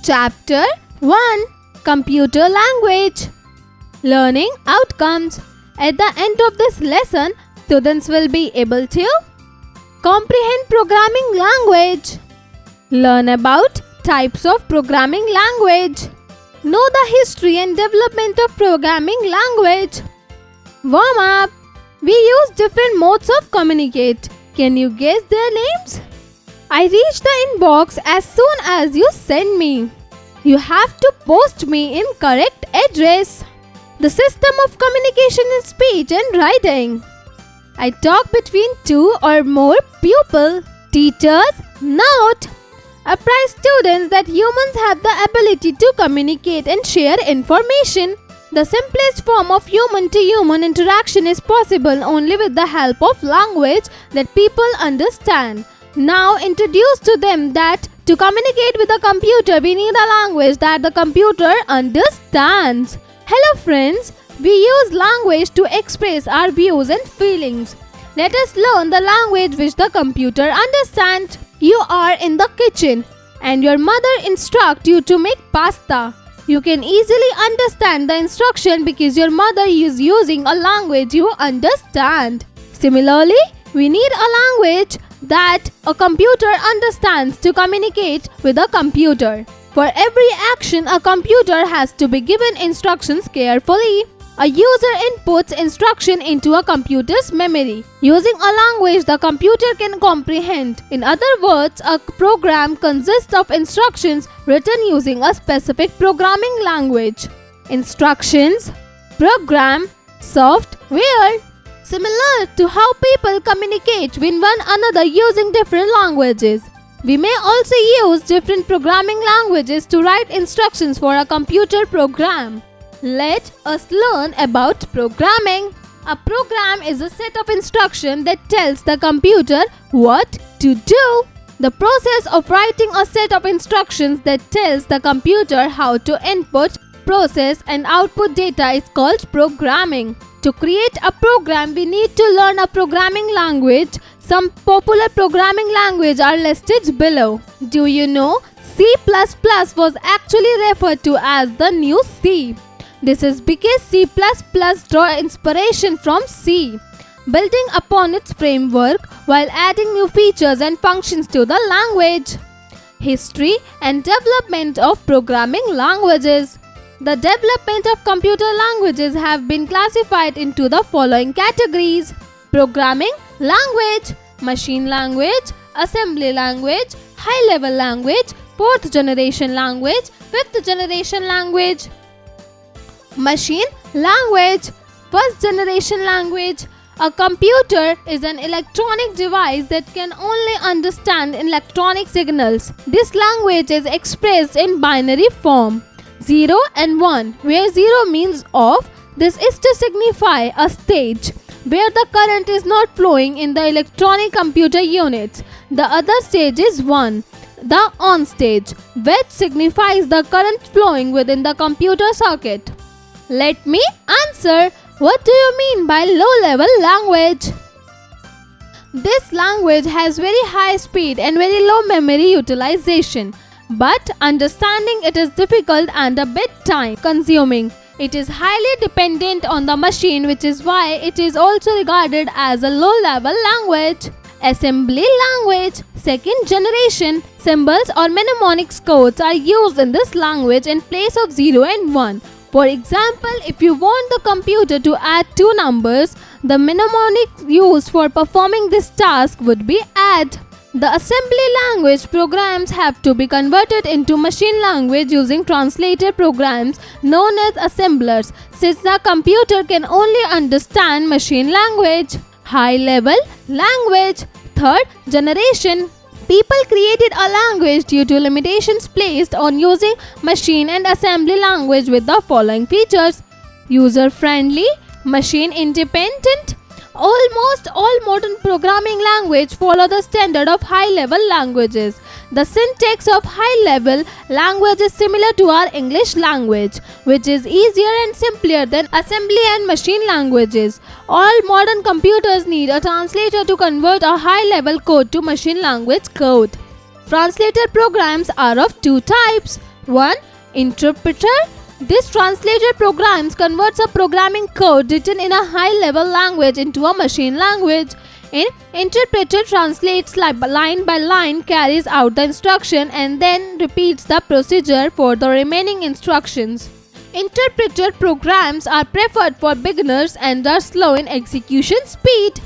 Chapter 1 Computer Language Learning Outcomes. At the end of this lesson, students will be able to comprehend programming language, learn about types of programming language, know the history and development of programming language. Warm up. We use different modes of communicate. Can you guess their names? I reach the inbox as soon as you send me. You have to post me in correct address. The system of communication in speech and writing. I talk between two or more people. Teachers note. Apprise students that humans have the ability to communicate and share information. The simplest form of human-to-human interaction is possible only with the help of language that people understand. Now introduce to them that to communicate with a computer, we need a language that the computer understands. Hello friends, we use language to express our views and feelings. Let us learn the language which the computer understands. You are in the kitchen and your mother instructs you to make pasta. You can easily understand the instruction because your mother is using a language you understand. Similarly, we need a language that a computer understands to communicate with a computer. For every action, a computer has to be given instructions carefully. A user inputs instruction into a computer's memory. Using a language the computer can comprehend. In other words, a program consists of instructions written using a specific programming language. Instructions, program, software. Similar to how people communicate with one another using different languages. We may also use different programming languages to write instructions for a computer program. Let us learn about programming. A program is a set of instructions that tells the computer what to do. The process of writing a set of instructions that tells the computer how to input, process and output data is called programming. To create a program, we need to learn a programming language. Some popular programming languages are listed below. Do you know C++ was actually referred to as the new C? This is because C++ draw inspiration from C, building upon its framework while adding new features and functions to the language. History and development of programming languages. The development of computer languages have been classified into the following categories: programming language, machine language, assembly language, high-level language, fourth generation language, fifth generation language. Machine language, first generation language. A computer is an electronic device that can only understand electronic signals. This language is expressed in binary form, 0 and 1, where 0 means off. This is to signify a stage where the current is not flowing in the electronic computer units. The other stage is 1, the on stage, which signifies the current flowing within the computer circuit. Let me answer. What do you mean by low-level language? This language has very high speed and very low memory utilization, but understanding it is difficult and a bit time consuming. It is highly dependent on the machine, which is why it is also regarded as a low-level language. Assembly language, second generation. Symbols or mnemonics codes are used in this language in place of 0 and 1. For example, if you want the computer to add two numbers, the mnemonic used for performing this task would be add. The assembly language programs have to be converted into machine language using translator programs known as assemblers, since the computer can only understand machine language. High-level language, third generation. People created a language due to limitations placed on using machine and assembly language with the following features: user-friendly, machine-independent. Almost all modern programming languages follow the standard of high-level languages. The syntax of high-level language is similar to our English language, which is easier and simpler than assembly and machine languages. All modern computers need a translator to convert a high-level code to machine language code. Translator programs are of two types. 1. Interpreter. This translator programs converts a programming code written in a high-level language into a machine language. In interpreter translates line by line, carries out the instruction and then repeats the procedure for the remaining instructions. Interpreter programs are preferred for beginners and are slow in execution speed.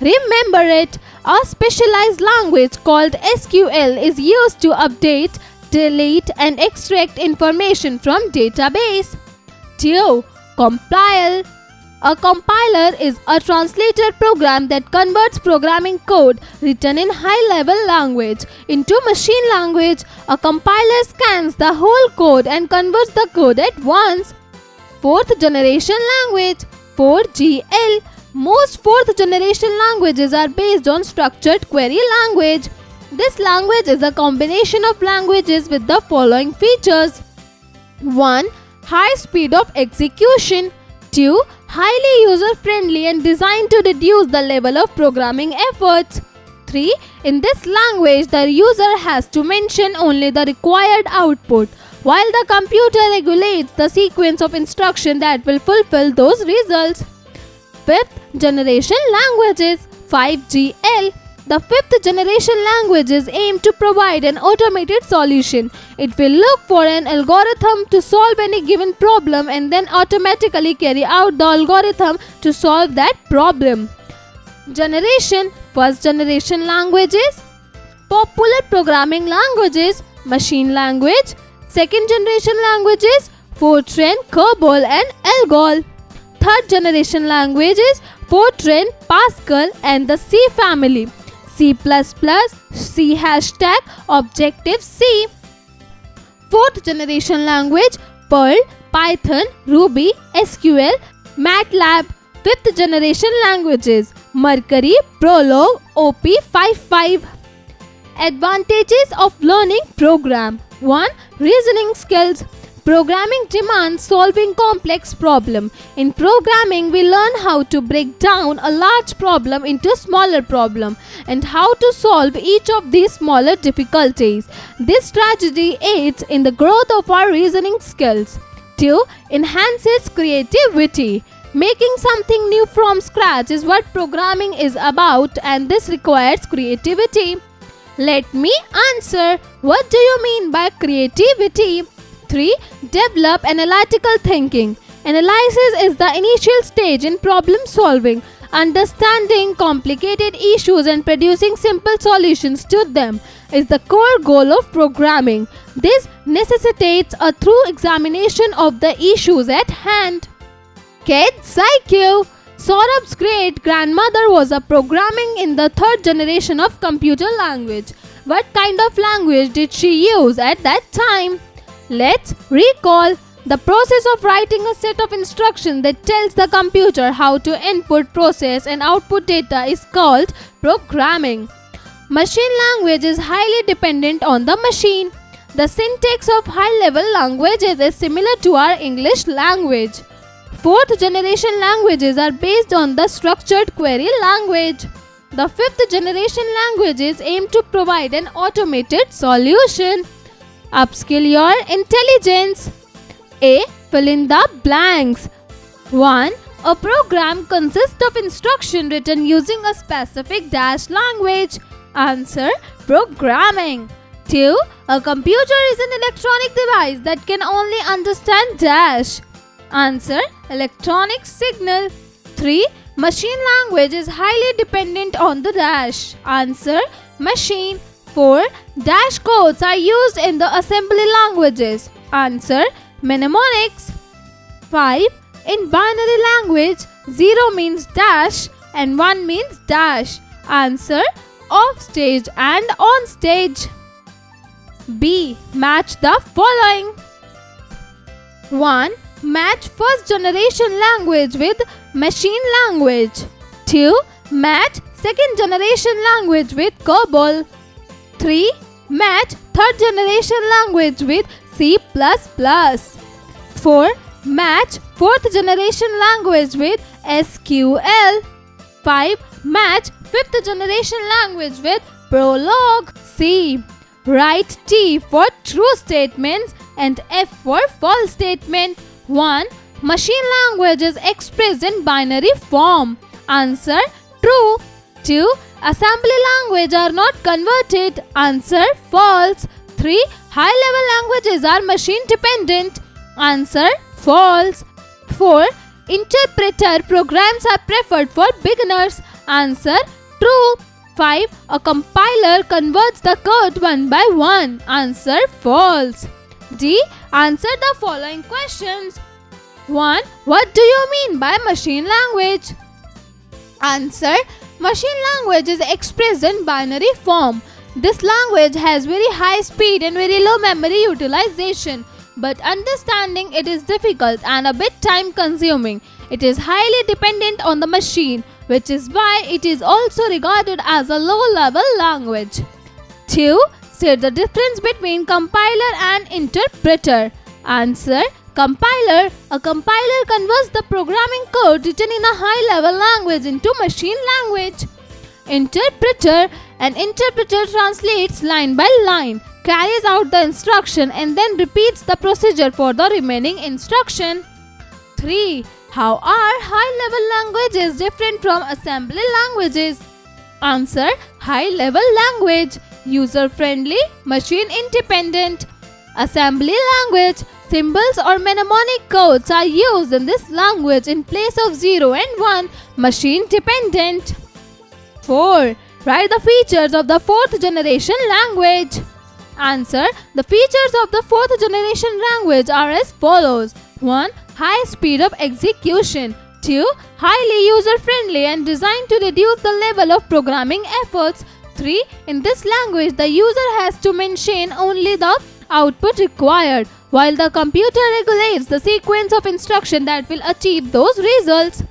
Remember it, a specialized language called SQL is used to update, delete and extract information from database. 2. Compile. A compiler is a translator program that converts programming code written in high-level language into machine language. A compiler scans the whole code and converts the code at once. 4th generation language, 4GL. Most 4th generation languages are based on structured query language. This language is a combination of languages with the following features. 1. High speed of execution. 2. Highly user-friendly and designed to reduce the level of programming efforts. 3. In this language, the user has to mention only the required output, while the computer regulates the sequence of instructions that will fulfill those results. 5th generation languages, 5GL. The 5th generation languages aim to provide an automated solution. It will look for an algorithm to solve any given problem and then automatically carry out the algorithm to solve that problem. Generation, 1st generation languages, popular programming languages, machine language, 2nd generation languages, Fortran, COBOL and ALGOL. 3rd generation languages, Fortran, Pascal and the C family. C++, C hashtag, Objective-C. 4th generation language, Perl, Python, Ruby, SQL, MATLAB. 5th generation languages, Mercury, Prolog, OP55. Advantages of learning program. 1. Reasoning skills. Programming demands solving complex problems. In programming, we learn how to break down a large problem into smaller problems and how to solve each of these smaller difficulties. This strategy aids in the growth of our reasoning skills. 2. Enhances creativity. Making something new from scratch is what programming is about, and this requires creativity. Let me answer. What do you mean by creativity? 3. Develop analytical thinking. Analysis is the initial stage in problem solving. Understanding complicated issues and producing simple solutions to them is the core goal of programming. This necessitates a thorough examination of the issues at hand. Kids IQ. Saurabh's great-grandmother was a programming in the 3rd generation of computer language. What kind of language did she use at that time? Let's recall. The process of writing a set of instructions that tells the computer how to input, process and output data is called programming. Machine language is highly dependent on the machine. The syntax of high-level languages is similar to our English language. 4th generation languages are based on the structured query language. The 5th generation languages aim to provide an automated solution. Upskill your intelligence. A. Fill in the blanks. 1. A program consists of instruction written using a specific dash language. Answer: programming. 2. A computer is an electronic device that can only understand dash. Answer: electronic signal. 3. Machine language is highly dependent on the dash. Answer: machine. 4. Dash codes are used in the assembly languages. Answer: mnemonics. 5. In binary language, 0 means dash and 1 means dash. Answer: off stage and on stage. B. Match the following. 1. Match 1st generation language with machine language. 2. Match 2nd generation language with COBOL. 3. Match 3rd generation language with C++. 4. Match 4th generation language with SQL. 5. Match 5th generation language with Prolog. C. Write T for true statements and F for false statement. 1. Machine language is expressed in binary form. Answer: true. 2. Assembly language are not converted. Answer: false. 3. High-level languages are machine dependent. Answer: false. 4. Interpreter programs are preferred for beginners. Answer: true. 5. A compiler converts the code one by one. Answer: false. D. Answer the following questions. 1. What do you mean by machine language? Answer: machine language is expressed in binary form. This language has very high speed and very low memory utilization, but understanding it is difficult and a bit time consuming. It is highly dependent on the machine, which is why it is also regarded as a low-level language. 2. State the difference between compiler and interpreter. Answer: compiler. A compiler converts the programming code written in a high-level language into machine language. Interpreter. An interpreter translates line by line, carries out the instruction and then repeats the procedure for the remaining instruction. 3. How are high-level languages different from assembly languages? Answer: high-level language, user-friendly, machine-independent. Assembly language. Symbols or mnemonic codes are used in this language in place of 0 and 1, machine-dependent. 4. Write the features of the fourth generation language. Answer: the features of the fourth generation language are as follows. 1. High speed of execution. 2. Highly user-friendly and designed to reduce the level of programming efforts. 3. In this language, the user has to mention only the output required, while the computer regulates the sequence of instruction that will achieve those results.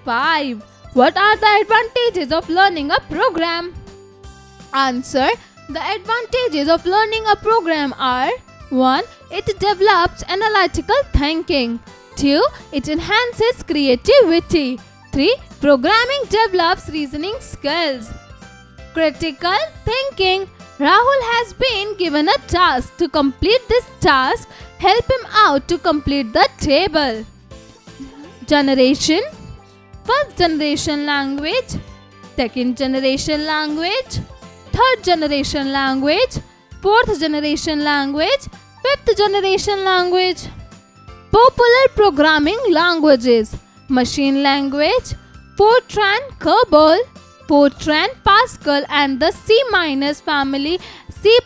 5. What are the advantages of learning a program? Answer: the advantages of learning a program are: 1. It develops analytical thinking. 2. It enhances creativity. 3. Programming develops reasoning skills. Critical thinking. Rahul has been given a task. To complete this task, help him out to complete the table. Generation. First generation language, second generation language, third generation language, fourth generation language, fifth generation language. Popular programming languages: machine language, Fortran, COBOL, Fortran, Pascal and the C- family, C++,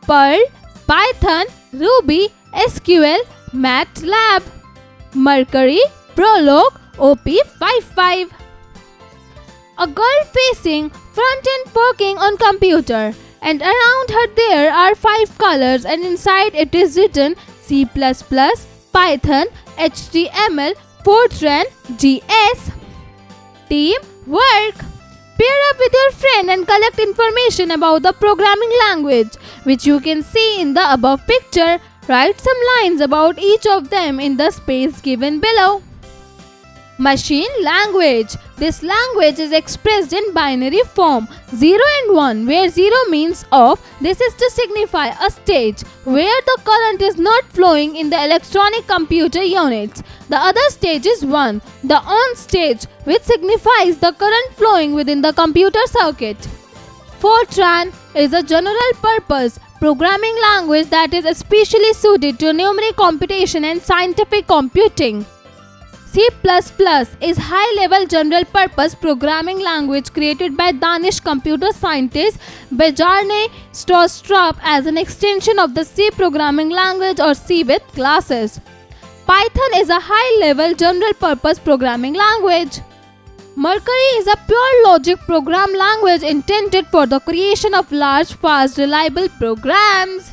Perl, Python, Ruby, SQL, MATLAB. Mercury, Prolog, OP55. A girl facing front-end working on computer, and around her there are 5 colors and inside it is written C++, Python, HTML, Fortran, GS. Team work. Pair up with your friend and collect information about the programming language, which you can see in the above picture. Write some lines about each of them in the space given below. Machine language. This language is expressed in binary form 0 and 1, where 0 means off. This is to signify a stage where the current is not flowing in the electronic computer units. The other stage is 1, the on stage, which signifies the current flowing within the computer circuit. Fortran is a general purpose programming language that is especially suited to numeric computation and scientific computing. C++ is high-level general-purpose programming language created by Danish computer scientist Bjarne Stroustrup as an extension of the C programming language or C with classes. Python is a high-level general-purpose programming language. Mercury is a pure logic program language intended for the creation of large, fast, reliable programs.